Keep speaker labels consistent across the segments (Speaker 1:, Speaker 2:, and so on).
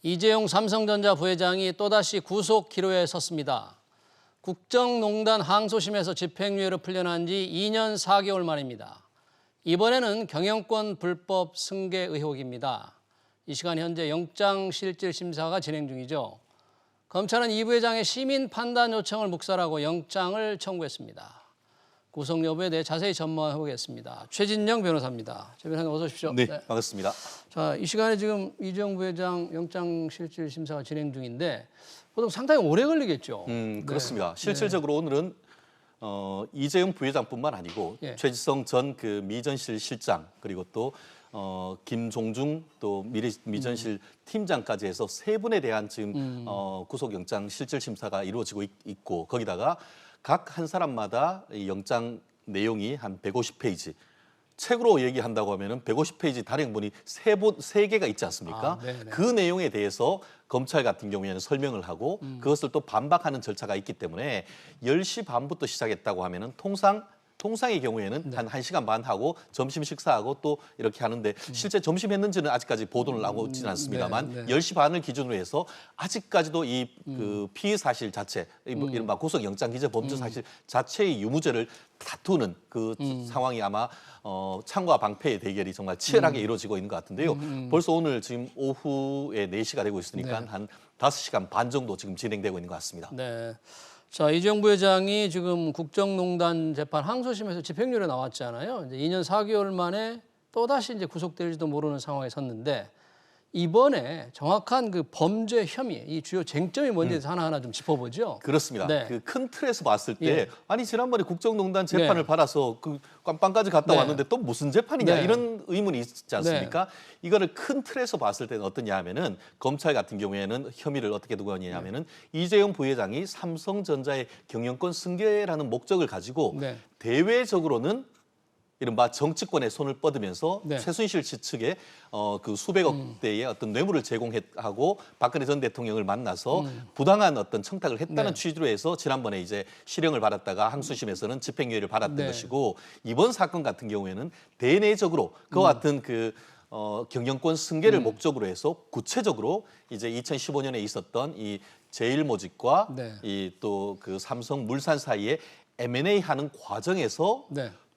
Speaker 1: 이재용 삼성전자 부회장이 또다시 구속 기로에 섰습니다. 국정농단 항소심에서 집행유예로 풀려난 지 2년 4개월 만입니다. 이번에는 경영권 불법 승계 의혹입니다. 이 시간 현재 영장실질심사가 진행 중이죠. 검찰은 이 부회장의 시민 판단 요청을 묵살하고 영장을 청구했습니다. 구속 여부에 대해 자세히 전망해 보겠습니다. 최진영 변호사입니다. 최 변호사님 어서 오십시오.
Speaker 2: 네, 반갑습니다.
Speaker 1: 자, 이 시간에 지금 이재용 부회장 영장실질심사가 진행 중인데 보통 상당히 오래 걸리겠죠.
Speaker 2: 그렇습니다. 실질적으로 오늘은 이재용 부회장뿐만 아니고 최지성 전 그 미전실 실장 그리고 또 김종중 또 미전실 팀장까지 해서 세 분에 대한 지금 구속영장 실질심사가 이루어지고 있고 거기다가 각 한 사람마다 이 영장 내용이 한 150페이지. 책으로 얘기한다고 하면은 150페이지 단행본이 세 개가 있지 않습니까? 그 내용에 대해서 검찰 같은 경우에는 설명을 하고 그것을 또 반박하는 절차가 있기 때문에 10시 반부터 시작했다고 하면은 통상의 경우에는 한 1시간 반 하고 점심 식사하고 또 이렇게 하는데 실제 점심 했는지는 아직까지 보도는 나오고 있지는 않습니다만 10시 반을 기준으로 해서 아직까지도 이 그 피의 사실 자체, 이른바 구속영장 기재 범죄 사실 자체의 유무죄를 다투는 그 상황이 아마 창과 방패의 대결이 정말 치열하게 이루어지고 있는 것 같은데요. 벌써 오늘 지금 오후에 4시가 되고 있으니까 한 5시간 반 정도 지금 진행되고 있는 것 같습니다.
Speaker 1: 네. 자, 이재용 부회장이 지금 국정농단 재판 항소심에서 집행유예로 나왔잖아요. 이제 2년 4개월 만에 또다시 이제 구속될지도 모르는 상황에 섰는데 이번에 정확한 그 범죄 혐의, 이 주요 쟁점이 뭔지에 대해서 하나하나 좀 짚어보죠.
Speaker 2: 그렇습니다.
Speaker 1: 네.
Speaker 2: 그 큰 틀에서 봤을 때 아니 지난번에 국정농단 재판을 받아서 그 깜빵까지 갔다 왔는데 또 무슨 재판이냐 이런 의문이 있지 않습니까? 이거를 큰 틀에서 봤을 때는 어떠냐 하면은 검찰 같은 경우에는 혐의를 어떻게 두고 있냐 하면은 이재용 부회장이 삼성전자의 경영권 승계라는 목적을 가지고 대외적으로는 이른바 정치권에 손을 뻗으면서 최순실 씨 측에 그 수백억 대의 어떤 뇌물을 제공하고 박근혜 전 대통령을 만나서 부당한 어떤 청탁을 했다는 취지로 해서 지난번에 이제 실형을 받았다가 항소심에서는 집행유예를 받았던 것이고 이번 사건 같은 경우에는 대내적으로 그와 같은 그 경영권 승계를 목적으로 해서 구체적으로 이제 2015년에 있었던 이 제일모직과 이 또 그 삼성물산 사이에 M&A 하는 과정에서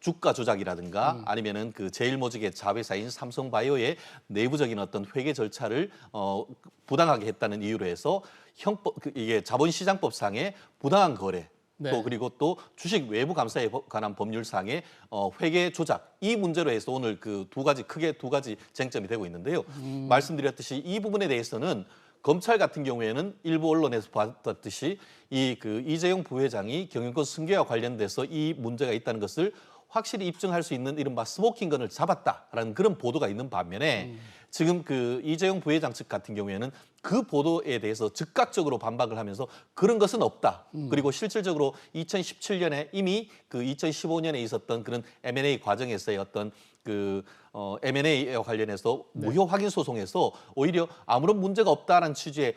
Speaker 2: 주가 조작이라든가 아니면은 그 제일모직의 자회사인 삼성바이오의 내부적인 어떤 회계 절차를 부당하게 했다는 이유로 해서 이게 자본시장법상의 부당한 거래 또 그리고 또 주식 외부 감사에 관한 법률상의 회계 조작 이 문제로 해서 오늘 그 크게 두 가지 쟁점이 되고 있는데요. 말씀드렸듯이 이 부분에 대해서는 검찰 같은 경우에는 일부 언론에서 봤듯이 이 그 이재용 부회장이 경영권 승계와 관련돼서 이 문제가 있다는 것을 확실히 입증할 수 있는 이른바 스모킹건을 잡았다라는 그런 보도가 있는 반면에 지금 그 이재용 부회장 측 같은 경우에는 그 보도에 대해서 즉각적으로 반박을 하면서 그런 것은 없다. 그리고 실질적으로 2017년에 이미 그 2015년에 있었던 그런 M&A 과정에서의 어떤 그 M&A에 관련해서 무효 확인 소송에서 오히려 아무런 문제가 없다라는 취지의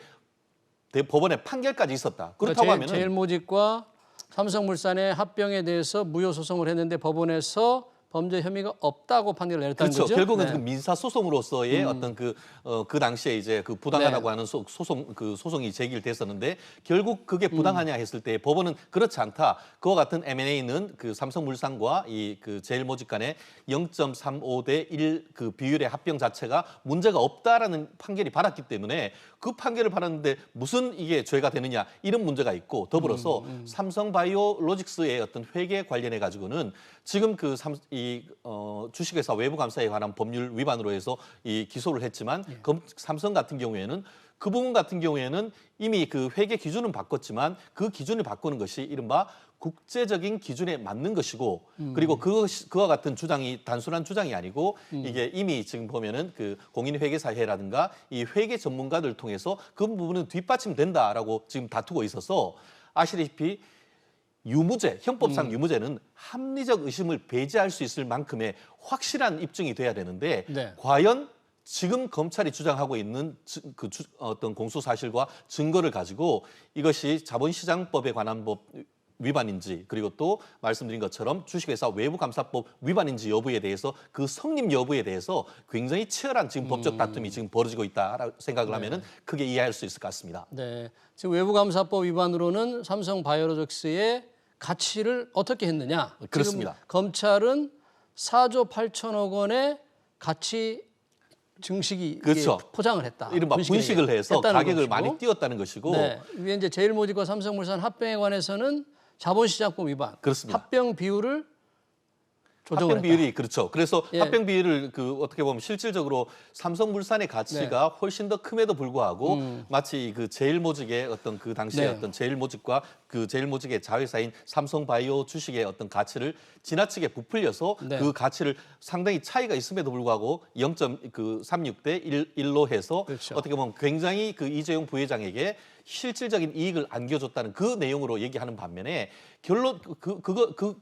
Speaker 2: 법원의 판결까지 있었다. 그렇다고 하면은
Speaker 1: 제일모직과 삼성물산의 합병에 대해서 무효 소송을 했는데 법원에서 범죄 혐의가 없다고 판결을 내렸다는
Speaker 2: 그렇죠.
Speaker 1: 거죠.
Speaker 2: 결국은 그 민사 소송으로서의 어떤 그 당시에 이제 그 부당하다고 하는 소송이 제기됐었는데 결국 그게 부당하냐 했을 때 법원은 그렇지 않다. 그와 같은 M&A는 그 삼성물산과 이 그 제일모직 간의 0.35대 1 그 비율의 합병 자체가 문제가 없다라는 판결이 받았기 때문에 그 판결을 받았는데 무슨 이게 죄가 되느냐 이런 문제가 있고 더불어서 삼성바이오로직스의 어떤 회계 관련해 가지고는 지금 그 주식회사 외부 감사에 관한 법률 위반으로 해서 이 기소를 했지만 삼성 같은 경우에는 그 부분 같은 경우에는 이미 그 회계 기준은 바꿨지만 그 기준을 바꾸는 것이 이른바 국제적인 기준에 맞는 것이고 그리고 그와 같은 주장이 단순한 주장이 아니고 이게 이미 지금 보면은 그 공인회계사회라든가 이 회계 전문가들 통해서 그 부분은 뒷받침된다라고 지금 다투고 있어서 아시다시피 유무죄, 형법상 유무죄는 합리적 의심을 배제할 수 있을 만큼의 확실한 입증이 돼야 되는데 과연 지금 검찰이 주장하고 있는 어떤 공소 사실과 증거를 가지고 이것이 자본시장법에 관한 위반인지 그리고 또 말씀드린 것처럼 주식회사 외부감사법 위반인지 여부에 대해서 그 성립 여부에 대해서 굉장히 치열한 지금 법적 다툼이 지금 벌어지고 있다라고 생각을 하면은 크게 이해할 수 있을 것 같습니다.
Speaker 1: 네, 지금 외부감사법 위반으로는 삼성바이오로직스의 가치를 어떻게 했느냐?
Speaker 2: 그렇습니다.
Speaker 1: 지금 검찰은 4조 8천억 원의 가치 증식이
Speaker 2: 그렇죠.
Speaker 1: 포장을 했다.
Speaker 2: 이른바 분식을 해서 가격을
Speaker 1: 것이고.
Speaker 2: 많이 띄웠다는 것이고
Speaker 1: 네, 위에 이제 제일모직과 삼성물산 합병에 관해서는 자본시장법 위반.
Speaker 2: 그렇습니다.
Speaker 1: 합병 비율을 조정을
Speaker 2: 합병 비율이 그렇죠. 그래서
Speaker 1: 예.
Speaker 2: 합병 비율을 어떻게 보면 실질적으로 삼성물산의 가치가 훨씬 더 큼에도 불구하고 마치 그 제일모직의 어떤 그 당시에
Speaker 1: 네. 어떤
Speaker 2: 제일모직과 그 제일모직의 자회사인 삼성바이오 주식의 어떤 가치를 지나치게 부풀려서
Speaker 1: 네.
Speaker 2: 그 가치를 상당히 차이가 있음에도 불구하고 0.36대 1로 해서
Speaker 1: 그렇죠.
Speaker 2: 어떻게 보면 굉장히 그 이재용 부회장에게 실질적인 이익을 안겨줬다는 그 내용으로 얘기하는 반면에 결론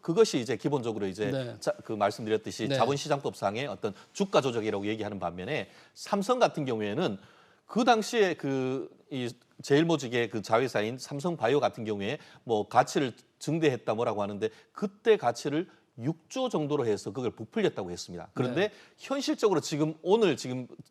Speaker 2: 그것이 이제 기본적으로 이제
Speaker 1: 네.
Speaker 2: 그 말씀드렸듯이
Speaker 1: 네.
Speaker 2: 자본시장법상의 어떤 주가 조작이라고 얘기하는 반면에 삼성 같은 경우에는 그 당시에 이 제일모직의 그 자회사인 삼성바이오 같은 경우에 뭐 가치를 증대했다 뭐라고 하는데 그때 가치를 6조 정도로 해서 그걸 부풀렸다고 했습니다. 그런데 현실적으로 오늘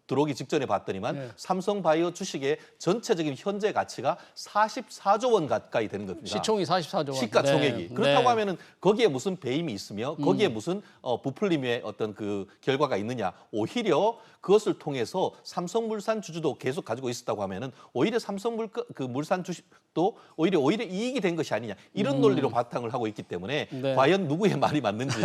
Speaker 2: 들어오기 직전에 봤더니만 삼성바이오 주식의 전체적인 현재 가치가 44조 원 가까이 되는 겁니다.
Speaker 1: 시총이 44조 원.
Speaker 2: 시가총액이. 그렇다고 하면은 거기에 무슨 배임이 있으며 거기에 무슨 부풀림의 어떤 그 결과가 있느냐. 오히려 그것을 통해서 삼성물산 주주도 계속 가지고 있었다고 하면은 오히려 물산 주식도 오히려 이익이 된 것이 아니냐. 이런 논리로 바탕을 하고 있기 때문에 과연 누구의 말이 맞는지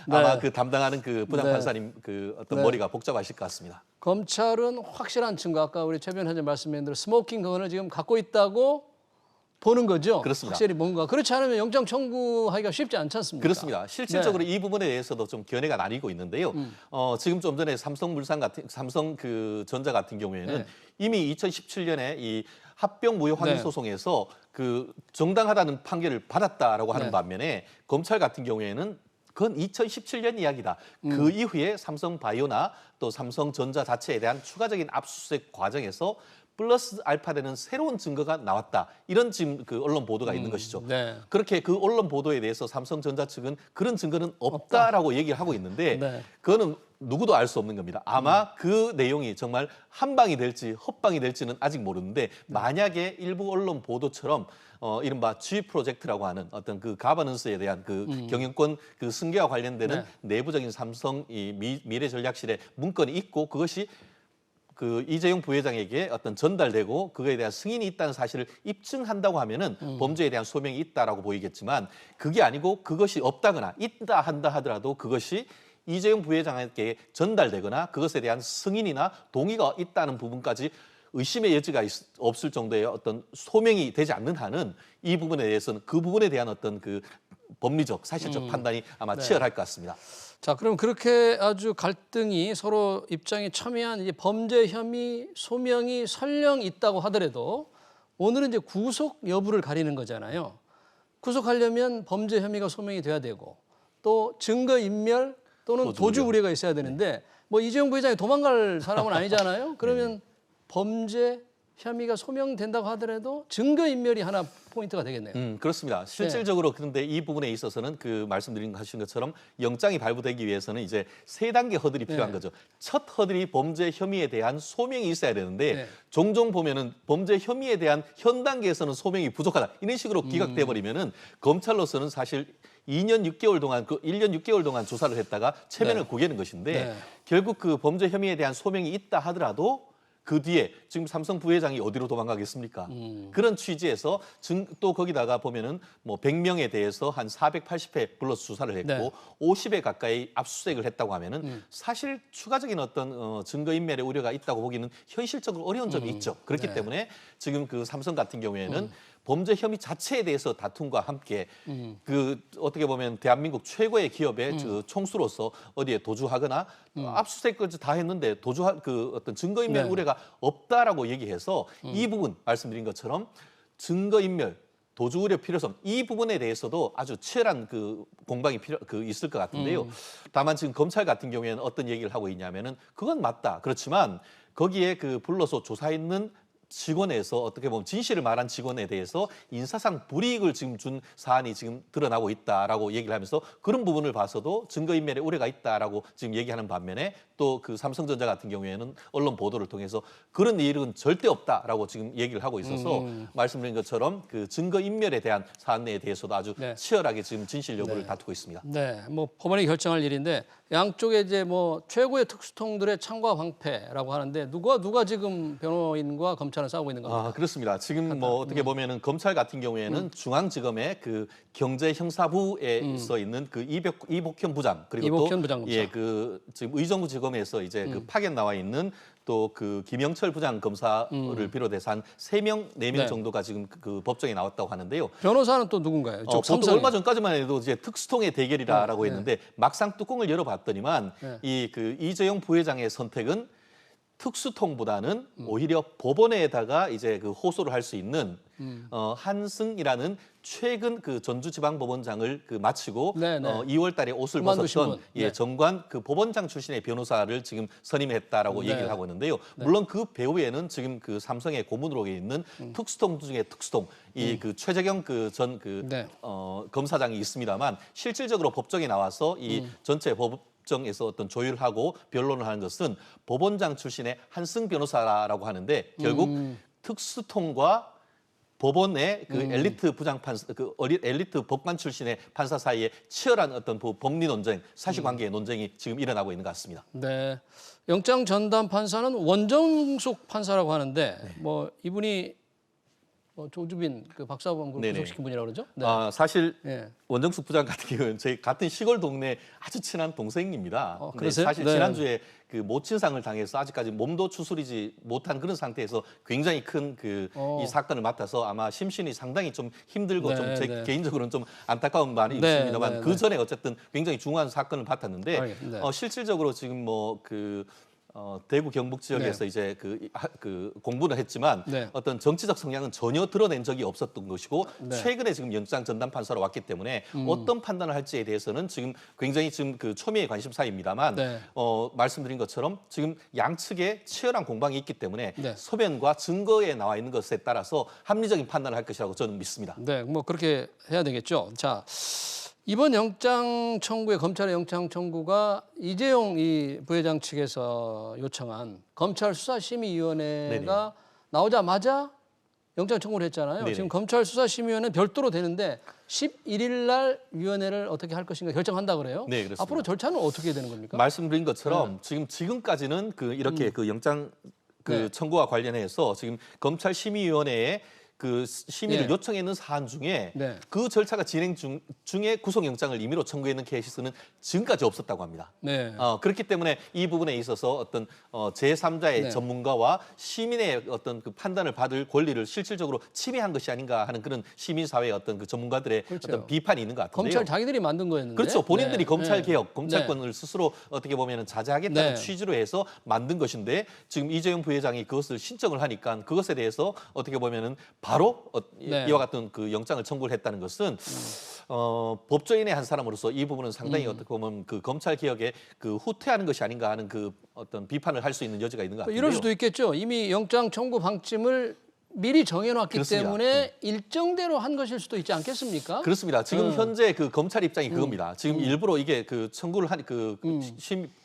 Speaker 2: 아마 그 담당하는 그 부장판사님 그 어떤 머리가 복잡하실 것 같습니다.
Speaker 1: 검찰은 확실한 증거, 아까 우리 최 변호사님 말씀한 대로 스모킹 건을 지금 갖고 있다고 보는 거죠.
Speaker 2: 그렇습니다.
Speaker 1: 확실히 뭔가 그렇지 않으면 영장 청구하기가 쉽지 않지 않습니까?
Speaker 2: 그렇습니다. 실질적으로 이 부분에 대해서도 좀 견해가 나뉘고 있는데요. 지금 좀 전에 삼성 그 전자 같은 경우에는 이미 2017년에 이 합병 무효 확인 소송에서 그 정당하다는 판결을 받았다라고 하는 반면에 검찰 같은 경우에는 그건 2017년 이야기다. 그 이후에 삼성바이오나 또 삼성전자 자체에 대한 추가적인 압수수색 과정에서 플러스 알파되는 새로운 증거가 나왔다. 이런 지금 그 언론 보도가 있는 것이죠.
Speaker 1: 네.
Speaker 2: 그렇게 그 언론 보도에 대해서 삼성전자 측은 그런 증거는 없다라고 얘기를 하고 있는데 그거는 누구도 알 수 없는 겁니다. 아마 그 내용이 정말 한방이 될지 헛방이 될지는 아직 모르는데 만약에 일부 언론 보도처럼 이른바 G 프로젝트라고 하는 어떤 그 가버넌스에 대한 그 경영권 그 승계와 관련되는 내부적인 삼성 이 미래 전략실의 문건이 있고 그것이 그 이재용 부회장에게 어떤 전달되고 그거에 대한 승인이 있다는 사실을 입증한다고 하면은 범죄에 대한 소명이 있다라고 보이겠지만 그게 아니고 그것이 없다거나 있다 한다 하더라도 그것이 이재용 부회장에게 전달되거나 그것에 대한 승인이나 동의가 있다는 부분까지 의심의 여지가 없을 정도의 어떤 소명이 되지 않는 한은 이 부분에 대해서는 그 부분에 대한 어떤 그 법리적 사실적 판단이 아마 치열할 것 같습니다.
Speaker 1: 자, 그럼 그렇게 아주 갈등이 서로 입장이 첨예한 이제 범죄 혐의 소명이 설령 있다고 하더라도 오늘은 이제 구속 여부를 가리는 거잖아요. 구속하려면 범죄 혐의가 소명이 돼야 되고 또 증거 인멸 또는 도주 우려가 있어야 되는데 뭐 이재용 부회장이 도망갈 사람은 아니잖아요. 그러면 범죄 혐의가 소명된다고 하더라도 증거인멸이 하나 포인트가 되겠네요.
Speaker 2: 그렇습니다. 실질적으로 그런데 이 부분에 있어서는 그 하신 것처럼 영장이 발부되기 위해서는 이제 세 단계 허들이 필요한 거죠. 첫 허들이 범죄 혐의에 대한 소명이 있어야 되는데 종종 보면은 범죄 혐의에 대한 현 단계에서는 소명이 부족하다. 이런 식으로 기각돼 버리면은 검찰로서는 사실 2년 6개월 동안 1년 6개월 동안 조사를 했다가 체면을 구기는 것인데 결국 그 범죄 혐의에 대한 소명이 있다 하더라도 그 뒤에 지금 삼성 부회장이 어디로 도망가겠습니까? 그런 취지에서 또 거기다가 보면은 뭐 100명에 대해서 한 480회 불러서 수사를 했고 50회 가까이 압수수색을 했다고 하면은 사실 추가적인 어떤 증거인멸의 우려가 있다고 보기는 현실적으로 어려운 점이 있죠. 그렇기 때문에 지금 그 삼성 같은 경우에는 범죄 혐의 자체에 대해서 다툼과 함께 그 어떻게 보면 대한민국 최고의 기업의 총수로서 어디에 도주하거나 압수수색까지 다 했는데 그 어떤 증거인멸 우려가 없다라고 얘기해서 이 부분 말씀드린 것처럼 증거인멸 도주 우려 필요성 이 부분에 대해서도 아주 치열한 그 공방이 있을 것 같은데요. 다만 지금 검찰 같은 경우에는 어떤 얘기를 하고 있냐면은 그건 맞다. 그렇지만 거기에 그 불러서 조사했는 직원에서 어떻게 보면 진실을 말한 직원에 대해서 인사상 불이익을 지금 준 사안이 지금 드러나고 있다라고 얘기를 하면서 그런 부분을 봐서도 증거인멸에 우려가 있다라고 지금 얘기하는 반면에 또 그 삼성전자 같은 경우에는 언론 보도를 통해서 그런 일은 절대 없다라고 지금 얘기를 하고 있어서 말씀드린 것처럼 그 증거인멸에 대한 사안에 대해서도 아주
Speaker 1: 네.
Speaker 2: 치열하게 지금 진실 여부를
Speaker 1: 네.
Speaker 2: 다투고 있습니다.
Speaker 1: 네, 뭐 법원이 결정할 일인데 양쪽에 이제 뭐 최고의 특수통들의 창과 방패라고 하는데 누가 지금 변호인과 검찰은 싸우고 있는 겁니까?
Speaker 2: 그렇습니다. 지금 뭐 어떻게 보면은 검찰 같은 경우에는 중앙지검의 그 경제형사부에서 있는 그 이복현 부장 그리고
Speaker 1: 이복현
Speaker 2: 또
Speaker 1: 부장검사.
Speaker 2: 예, 그 지금 의정부지검에서 이제 그 파견 나와 있는 또 그 김영철 부장 검사를 비롯해서 한 3명, 4명
Speaker 1: 네.
Speaker 2: 정도가 지금 그 법정에 나왔다고 하는데요.
Speaker 1: 변호사는 또 누군가요? 이쪽
Speaker 2: 보통
Speaker 1: 삼성의.
Speaker 2: 얼마 전까지만 해도 이제 특수통의 대결이라고
Speaker 1: 네,
Speaker 2: 했는데 막상 뚜껑을 열어봤더니만
Speaker 1: 네.
Speaker 2: 이 그 이재용 부회장의 선택은 특수통보다는 오히려 법원에다가 이제 그 호소를 할 수 있는 한승이라는 최근 그 전주지방법원장을 그 마치고
Speaker 1: 네, 네.
Speaker 2: 2월달에 옷을
Speaker 1: 그만두신
Speaker 2: 벗었던
Speaker 1: 분.
Speaker 2: 예,
Speaker 1: 네.
Speaker 2: 정관 그 법원장 출신의 변호사를 지금 선임했다라고
Speaker 1: 네.
Speaker 2: 얘기를 하고 있는데요. 물론 그 배후에는 지금 그 삼성의 고문으로 있는 특수통 중에 특수통 이 그 최재경 그 전 그
Speaker 1: 네.
Speaker 2: 검사장이 있습니다만 실질적으로 법정에 나와서 이 전체 법정에서 어떤 조율하고 변론을 하는 것은 법원장 출신의 한승 변호사라고 하는데 결국 특수통과 법원의 그 엘리트 부장 판사, 그 엘리트 법관 출신의 판사 사이에 치열한 어떤 법리 논쟁, 사실관계의 논쟁이 지금 일어나고 있는 것 같습니다.
Speaker 1: 네. 영장 전담 판사는 원정숙 판사라고 하는데 뭐 이분이 뭐 조주빈 그 박사범
Speaker 2: 네네.
Speaker 1: 구속시킨 분이라고 그러죠? 네.
Speaker 2: 사실
Speaker 1: 예.
Speaker 2: 원정숙 부장 같은 경우는 저희 같은 시골 동네 아주 친한 동생입니다. 근데
Speaker 1: 그러세요?
Speaker 2: 사실
Speaker 1: 네.
Speaker 2: 지난주에 그 모친상을 당해서 아직까지 몸도 추스리지 못한 그런 상태에서 굉장히 큰 그 이 사건을 맡아서 아마 심신이 상당히 좀 힘들고
Speaker 1: 네,
Speaker 2: 좀 제
Speaker 1: 네.
Speaker 2: 개인적으로는 좀 안타까운 말이
Speaker 1: 네,
Speaker 2: 있습니다만
Speaker 1: 네,
Speaker 2: 그 전에 어쨌든 굉장히 중요한 사건을 맡았는데
Speaker 1: 네.
Speaker 2: 실질적으로 지금 뭐 그 대구 경북 지역에서
Speaker 1: 네.
Speaker 2: 이제 그 공부를 했지만
Speaker 1: 네.
Speaker 2: 어떤 정치적 성향은 전혀 드러낸 적이 없었던 것이고
Speaker 1: 네.
Speaker 2: 최근에 지금 영장 전담 판사로 왔기 때문에 어떤 판단을 할지에 대해서는 지금 굉장히 지금 그 초미의 관심사입니다만
Speaker 1: 네.
Speaker 2: 말씀드린 것처럼 지금 양측에 치열한 공방이 있기 때문에
Speaker 1: 네.
Speaker 2: 소변과 증거에 나와 있는 것에 따라서 합리적인 판단을 할 것이라고 저는 믿습니다.
Speaker 1: 네, 뭐 그렇게 해야 되겠죠. 자, 이번 영장 청구에 검찰의 영장 청구가 이재용 이 부회장 측에서 요청한 검찰 수사심의위원회가 나오자마자 영장 청구를 했잖아요.
Speaker 2: 네네.
Speaker 1: 지금 검찰 수사심의위원회는 별도로 되는데 11일 날 위원회를 어떻게 할 것인가 결정한다 그래요.
Speaker 2: 네, 그렇습니다.
Speaker 1: 앞으로 절차는 어떻게 되는 겁니까?
Speaker 2: 말씀드린 것처럼 지금까지는 그 이렇게 그 영장 그
Speaker 1: 네.
Speaker 2: 청구와 관련해서 지금 검찰 심의위원회에 그 심의를
Speaker 1: 예.
Speaker 2: 요청했는 사안 중에
Speaker 1: 네.
Speaker 2: 그 절차가 진행 중에 구속영장을 임의로 청구했는 케이스는 지금까지 없었다고 합니다.
Speaker 1: 네.
Speaker 2: 그렇기 때문에 이 부분에 있어서 어떤 제3자의
Speaker 1: 네.
Speaker 2: 전문가와 시민의 어떤 그 판단을 받을 권리를 실질적으로 침해한 것이 아닌가 하는 그런 시민사회의 어떤 그 전문가들의
Speaker 1: 그렇죠.
Speaker 2: 어떤 비판이 있는 것 같은데요.
Speaker 1: 검찰 자기들이 만든 거였는데.
Speaker 2: 그렇죠. 본인들이
Speaker 1: 네.
Speaker 2: 검찰
Speaker 1: 네.
Speaker 2: 개혁, 검찰권을 스스로 어떻게 보면 자제하겠다는
Speaker 1: 네.
Speaker 2: 취지로 해서 만든 것인데 지금 이재용 부회장이 그것을 신청을 하니까 그것에 대해서 어떻게 보면은 바로
Speaker 1: 네.
Speaker 2: 이와 같은 그 영장을 청구를 했다는 것은 법조인의 한 사람으로서 이 부분은 상당히 어떻게 보면 그 검찰 개혁에 그 후퇴하는 것이 아닌가 하는 그 어떤 비판을 할 수 있는 여지가 있는 것 같은데요.
Speaker 1: 이럴 수도 있겠죠. 이미 영장 청구 방침을 미리 정해놨기
Speaker 2: 그렇습니다.
Speaker 1: 때문에 일정대로 한 것일 수도 있지 않겠습니까?
Speaker 2: 그렇습니다. 지금 현재 그 검찰 입장이 그겁니다. 지금 일부러 이게 그 청구를 하니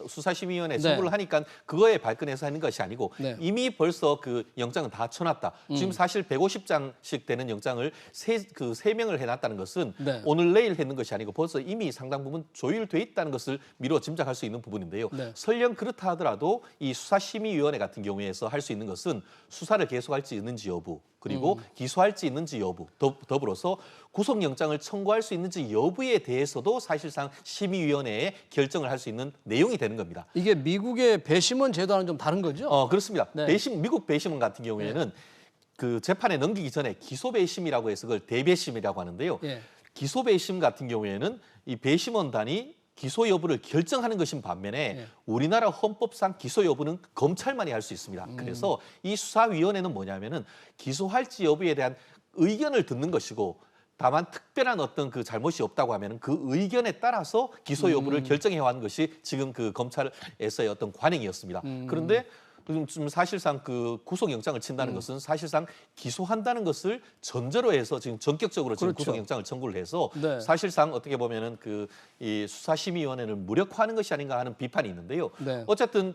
Speaker 2: 수사심의위원회 청구를
Speaker 1: 네.
Speaker 2: 하니까 그거에 발끈해서 하는 것이 아니고
Speaker 1: 네.
Speaker 2: 이미 벌써 그 영장은 다 쳐놨다. 지금 사실 150장씩 되는 영장을 세 명을 해놨다는 것은
Speaker 1: 네.
Speaker 2: 오늘 내일 했는 것이 아니고 벌써 이미 상당 부분 조율돼 있다는 것을 미루어 짐작할 수 있는 부분인데요.
Speaker 1: 네.
Speaker 2: 설령 그렇다 하더라도 이 수사심의위원회 같은 경우에서 할 수 있는 것은 수사를 계속할지 있는지 여부 그리고 기소할지 있는지 여부 더불어서 구속영장을 청구할 수 있는지 여부에 대해서도 사실상 심의위원회에 결정을 할 수 있는 내용이 되는 겁니다.
Speaker 1: 이게 미국의 배심원 제도와는 좀 다른 거죠?
Speaker 2: 그렇습니다.
Speaker 1: 네.
Speaker 2: 미국 배심원 같은 경우에는 그 재판에 넘기기 전에 기소배심이라고 해서 그걸 대배심이라고 하는데요.
Speaker 1: 예.
Speaker 2: 기소배심 같은 경우에는 이 배심원단이 기소 여부를 결정하는 것인 반면에
Speaker 1: 네.
Speaker 2: 우리나라 헌법상 기소 여부는 검찰만이 할 수 있습니다. 그래서 이 수사위원회는 뭐냐면은 기소할지 여부에 대한 의견을 듣는 것이고 다만 특별한 어떤 그 잘못이 없다고 하면은 그 의견에 따라서 기소 여부를 결정해 왔는 것이 지금 그 검찰에서의 어떤 관행이었습니다. 그런데 지금 사실상 그 구속영장을 친다는 것은 사실상 기소한다는 것을 전제로 해서 지금 전격적으로 지금
Speaker 1: 그렇죠.
Speaker 2: 구속영장을 청구를 해서
Speaker 1: 네.
Speaker 2: 사실상 어떻게 보면은 이 수사심의위원회를 무력화하는 것이 아닌가 하는 비판이 있는데요.
Speaker 1: 네.
Speaker 2: 어쨌든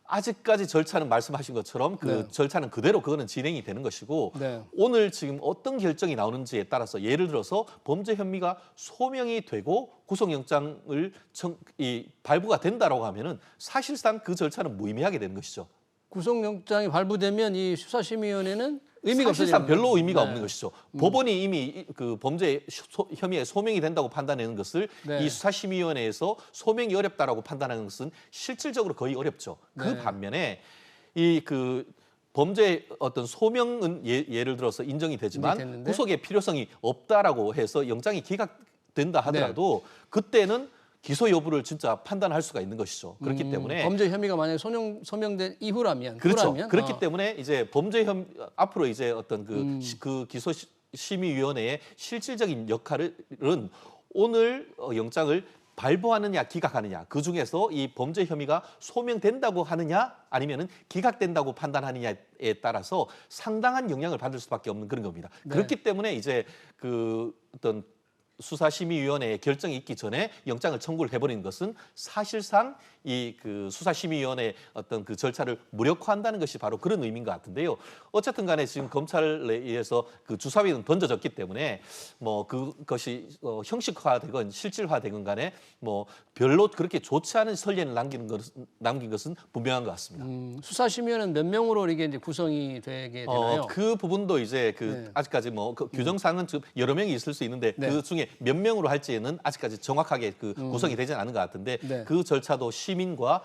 Speaker 2: 아직까지 절차는 말씀하신 것처럼 그
Speaker 1: 네.
Speaker 2: 절차는 그대로 그거는 진행이 되는 것이고
Speaker 1: 네.
Speaker 2: 오늘 지금 어떤 결정이 나오는지에 따라서 예를 들어서 범죄 혐의가 소명이 되고 구속영장을 발부가 된다라고 하면은 사실상 그 절차는 무의미하게 되는 것이죠.
Speaker 1: 구속영장이 발부되면 이 수사심의위원회는 의미가
Speaker 2: 사실상
Speaker 1: 없어지는
Speaker 2: 별로
Speaker 1: 거죠.
Speaker 2: 의미가
Speaker 1: 네.
Speaker 2: 없는 것이죠. 법원이 이미 그 범죄 혐의에 소명이 된다고 판단하는 것을
Speaker 1: 네.
Speaker 2: 이 수사심의위원회에서 소명이 어렵다라고 판단하는 것은 실질적으로 거의 어렵죠. 그
Speaker 1: 네.
Speaker 2: 반면에 이 그 범죄 어떤 소명은 예를 들어서 인정이 되지만
Speaker 1: 됐는데?
Speaker 2: 구속의 필요성이 없다라고 해서 영장이 기각된다 하더라도 그때는 기소 여부를 진짜 판단할 수가 있는 것이죠. 그렇기 때문에
Speaker 1: 범죄 혐의가 만약에 소명된 이후라면
Speaker 2: 그렇죠.
Speaker 1: 후라면,
Speaker 2: 그렇기 때문에 이제 앞으로 이제 어떤 그 기소 심의위원회의 실질적인 역할은 오늘 영장을 발부하느냐 기각하느냐 그 중에서 이 범죄 혐의가 소명된다고 하느냐 아니면은 기각된다고 판단하느냐에 따라서 상당한 영향을 받을 수밖에 없는 그런 겁니다.
Speaker 1: 네.
Speaker 2: 그렇기 때문에 이제 그 어떤 수사심의위원회의 결정이 있기 전에 영장을 청구를 해버리는 것은 사실상 이 그 수사심의위원회의 어떤 그 절차를 무력화한다는 것이 바로 그런 의미인 것 같은데요. 어쨌든 간에 지금 검찰에 의해서 그 주사위는 던져졌기 때문에 뭐 그것이 형식화되건 실질화되건 간에 뭐 별로 그렇게 좋지 않은 선례를 남긴 것은 분명한 것 같습니다.
Speaker 1: 수사심의위원회는 몇 명으로 이게 이제 구성이 되게 되나요?
Speaker 2: 그 부분도 이제
Speaker 1: 네.
Speaker 2: 아직까지 뭐 그 규정상은 지금 여러 명이 있을 수 있는데
Speaker 1: 네.
Speaker 2: 그 중에 몇 명으로 할지는 아직까지 정확하게 구성이 되지는 않은 것 같은데
Speaker 1: 네.
Speaker 2: 그 절차도 시민과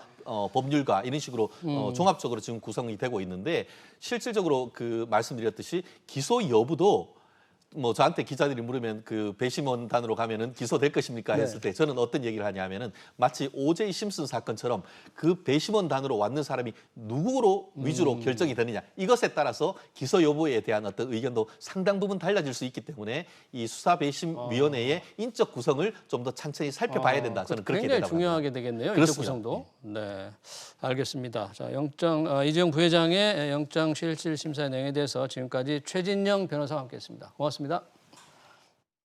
Speaker 2: 법률가 이런 식으로 종합적으로 지금 구성이 되고 있는데 실질적으로 그 말씀드렸듯이 기소 여부도 뭐 저한테 기자들이 물으면 그 배심원단으로 가면은 기소될 것입니까 했을 때 저는 어떤 얘기를 하냐면은 마치 오제이 심슨 사건처럼 그 배심원단으로 왔는 사람이 누구로 위주로 결정이 되느냐 이것에 따라서 기소 여부에 대한 어떤 의견도 상당 부분 달라질 수 있기 때문에 이 수사배심위원회의 인적 구성을 좀 더 천천히 살펴봐야 된다 저는 그렇게
Speaker 1: 굉장히
Speaker 2: 된다고
Speaker 1: 중요하게 되겠네요. 인적
Speaker 2: 그렇습니다.
Speaker 1: 구성도. 네, 알겠습니다. 자, 이재용 부회장의 영장 실질 심사 내용에 대해서 지금까지 최진영 변호사와 함께했습니다. 고맙습니다.